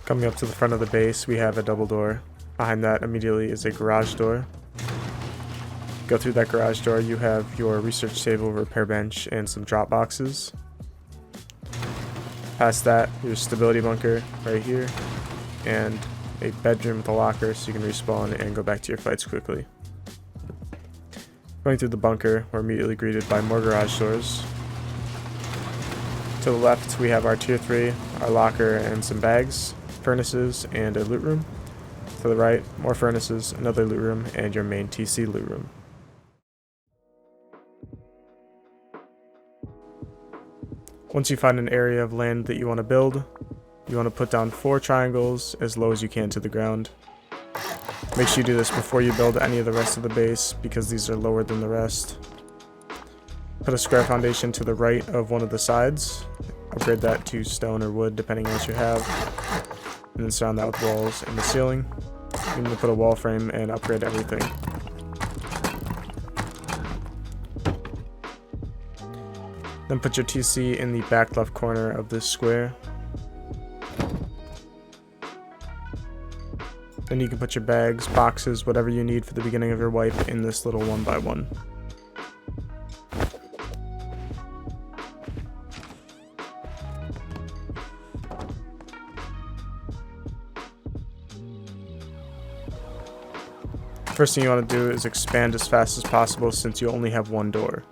Coming up to the front of the base, we have a double door. Behind that immediately is a garage door. Go through that garage door, you have your research table, repair bench, and some drop boxes. Past that, your stability bunker right here, and a bedroom with a locker so you can respawn and go back to your fights quickly. Going through the bunker, we're immediately greeted by more garage doors. To the left, we have our tier 3, our locker, and some bags, furnaces, and a loot room. To the right, more furnaces, another loot room, and your main TC loot room. Once you find an area of land that you want to build, you want to put down 4 triangles as low as you can to the ground. Make sure you do this before you build any of the rest of the base because these are lower than the rest. Put a square foundation to the right of one of the sides. Upgrade that to stone or wood depending on what you have. And then surround that with walls and the ceiling. You need to put a wall frame and upgrade everything. Then put your TC in the back left corner of this square. Then you can put your bags, boxes, whatever you need for the beginning of your wipe in this little 1x1. First thing you want to do is expand as fast as possible since you only have one door.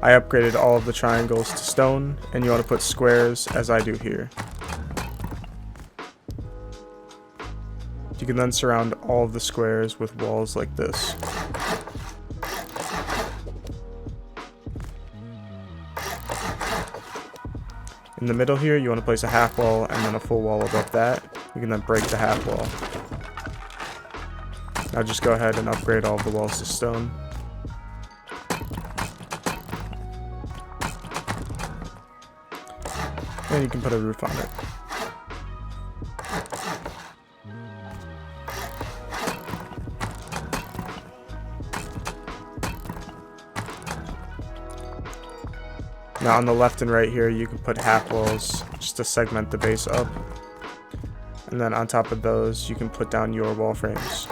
I upgraded all of the triangles to stone, and you want to put squares as I do here. You can then surround all of the squares with walls like this. In the middle here, you want to place a half wall and then a full wall above that. You can then break the half wall. Now just go ahead and upgrade all of the walls to stone. And you can put a roof on it. Now on the left and right here, you can put half walls just to segment the base up. And then on top of those, you can put down your wall frames.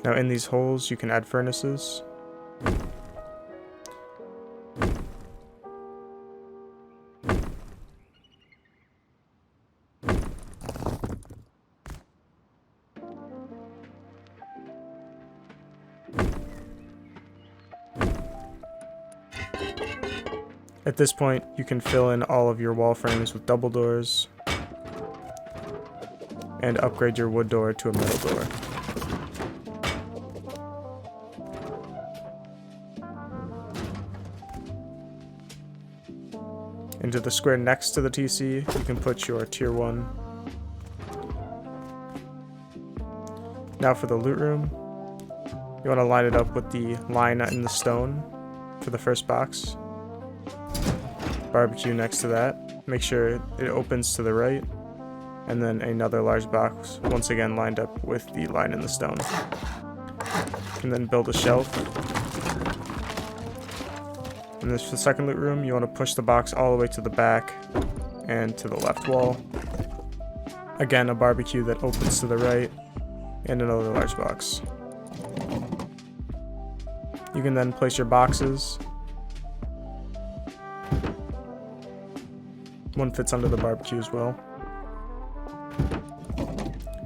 Now in these holes, you can add furnaces. At this point, you can fill in all of your wall frames with double doors and upgrade your wood door to a metal door. Into the square next to the TC, you can put your tier 1. Now for the loot room, you want to line it up with the line in the stone for the first box. Barbecue next to that. Make sure it opens to the right. And then another large box, once again lined up with the line in the stone. And then build a shelf. And this for the second loot room, you want to push the box all the way to the back and to the left wall. Again, a barbecue that opens to the right, and another large box. You can then place your boxes. One fits under the barbecue as well.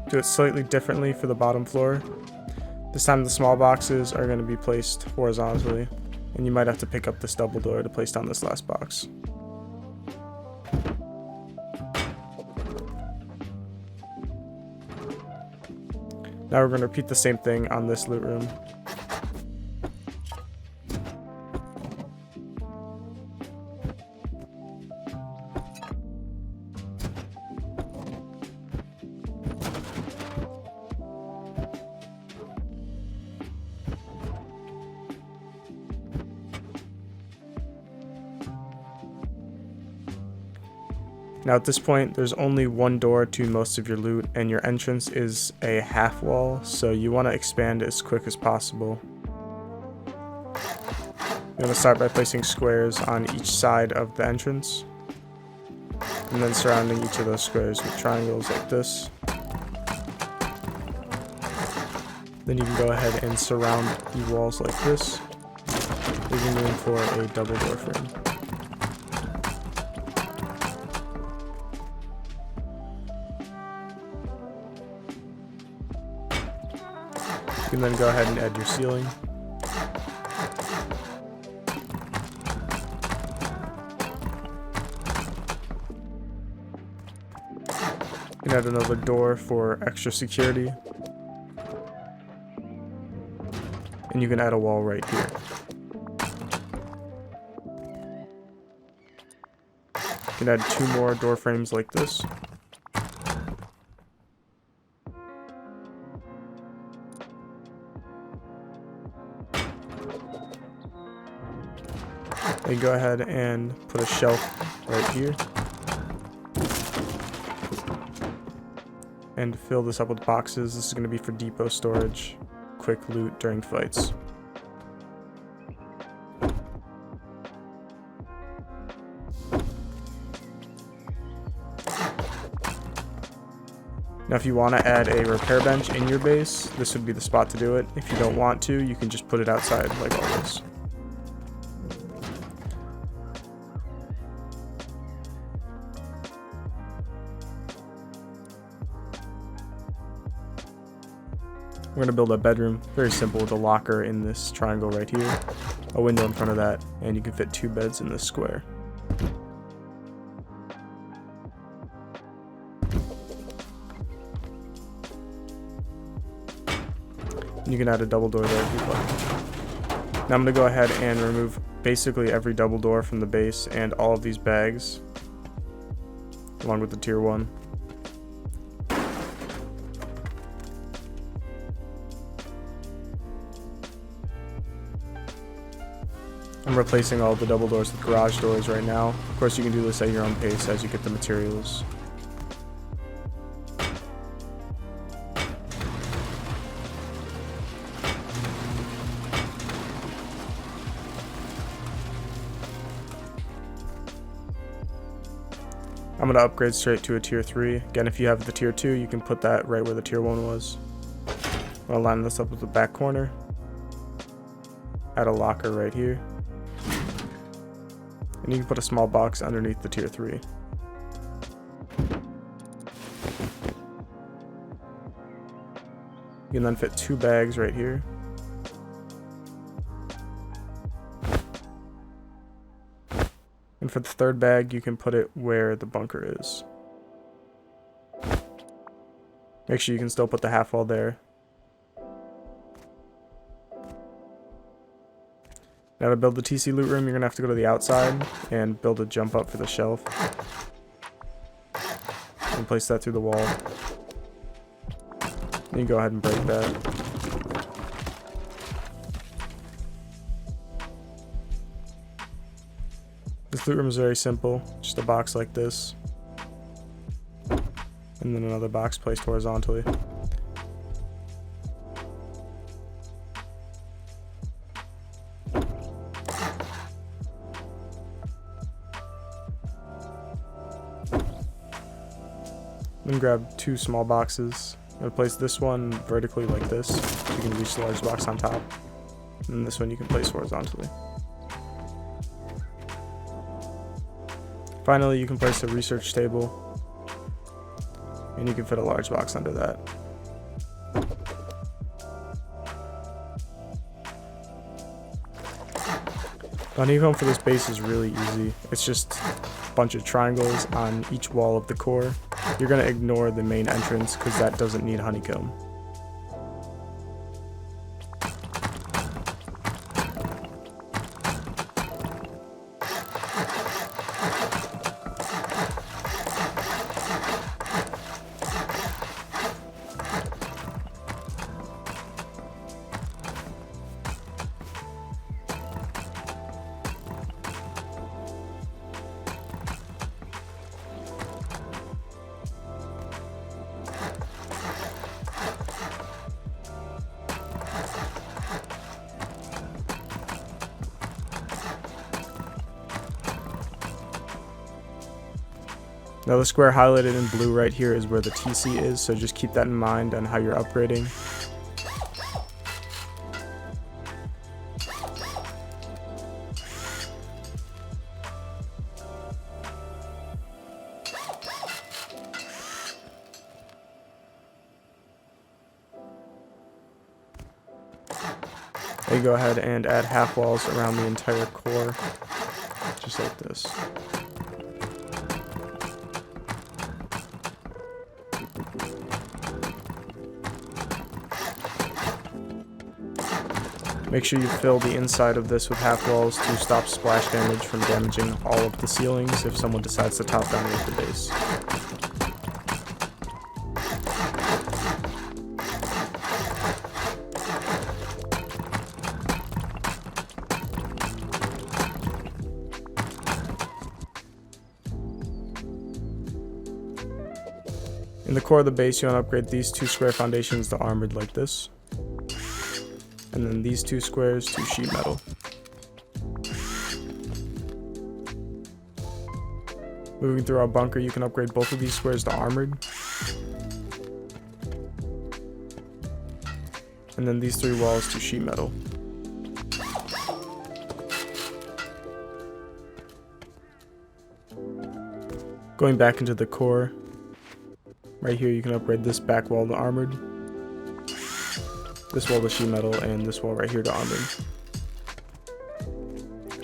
Do it slightly differently for the bottom floor. This time the small boxes are going to be placed horizontally, and you might have to pick up this double door to place down this last box. Now we're going to repeat the same thing on this loot room. Now at this point, there's only one door to most of your loot, and your entrance is a half wall, so you want to expand as quick as possible. You want to start by placing squares on each side of the entrance, and then surrounding each of those squares with triangles like this. Then you can go ahead and surround the walls like this, leaving room for a double door frame. You can then go ahead and add your ceiling. You can add another door for extra security. And you can add a wall right here. You can add 2 more door frames like this. Then go ahead and put a shelf right here. And fill this up with boxes. This is going to be for depot storage, quick loot during fights. Now if you want to add a repair bench in your base, this would be the spot to do it. If you don't want to, you can just put it outside like always. We're going to build a bedroom, very simple, with a locker in this triangle right here, a window in front of that, and you can fit 2 beds in this square. And you can add a double door there if you'd like. Now I'm going to go ahead and remove basically every double door from the base and all of these bags, along with the tier 1. I'm replacing all the double doors with garage doors right now. Of course, you can do this at your own pace as you get the materials. I'm going to upgrade straight to a tier 3. Again, if you have the tier 2, you can put that right where the tier 1 was. I'll line this up with the back corner. Add a locker right here. And you can put a small box underneath the tier 3. You can then fit 2 bags right here. And for the 3rd bag, you can put it where the bunker is. Make sure you can still put the half wall there. Now to build the TC loot room, you're going to have to go to the outside and build a jump up for the shelf. And place that through the wall. And you go ahead and break that. This loot room is very simple, just a box like this. And then another box placed horizontally. Then grab 2 small boxes. I'm going to place this one vertically like this, so you can reach the large box on top. And this one you can place horizontally. Finally, you can place a research table, and you can fit a large box under that. The honeycomb for this base is really easy. It's just a bunch of triangles on each wall of the core. You're going to ignore the main entrance because that doesn't need honeycomb. Now the square highlighted in blue right here is where the TC is, so just keep that in mind on how you're upgrading. Now you go ahead and add half walls around the entire core, just like this. Make sure you fill the inside of this with half walls to stop splash damage from damaging all of the ceilings if someone decides to top down with the base. In the core of the base, you want to upgrade these 2 square foundations to armored like this. And then these 2 squares to sheet metal. Moving through our bunker, you can upgrade both of these squares to armored. And then these 3 walls to sheet metal. Going back into the core, right here you can upgrade this back wall to armored, this wall to sheet metal, and this wall right here to armored.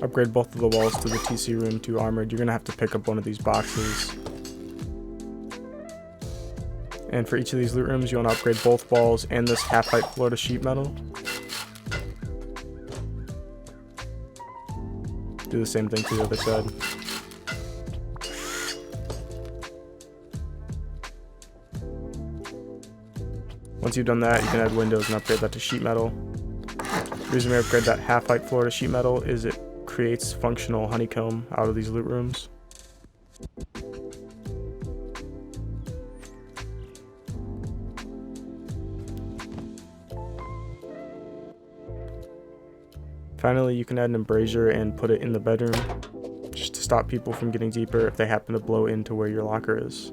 Upgrade both of the walls to the TC room to armored. You're going to have to pick up one of these boxes. And for each of these loot rooms, you want to upgrade both walls and this half height floor to sheet metal. Do the same thing to the other side. Once you've done that, you can add windows and upgrade that to sheet metal. The reason we upgrade that half height floor to sheet metal is it creates functional honeycomb out of these loot rooms. Finally, you can add an embrasure and put it in the bedroom, just to stop people from getting deeper if they happen to blow into where your locker is.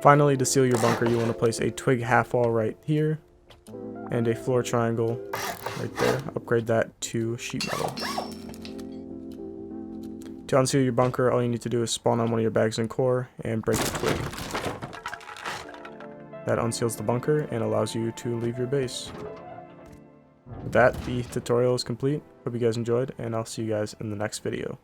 Finally, to seal your bunker, you want to place a twig half wall right here, and a floor triangle right there. Upgrade that to sheet metal. To unseal your bunker, all you need to do is spawn on one of your bags and core and break a twig. That unseals the bunker and allows you to leave your base. With that, the tutorial is complete. Hope you guys enjoyed, and I'll see you guys in the next video.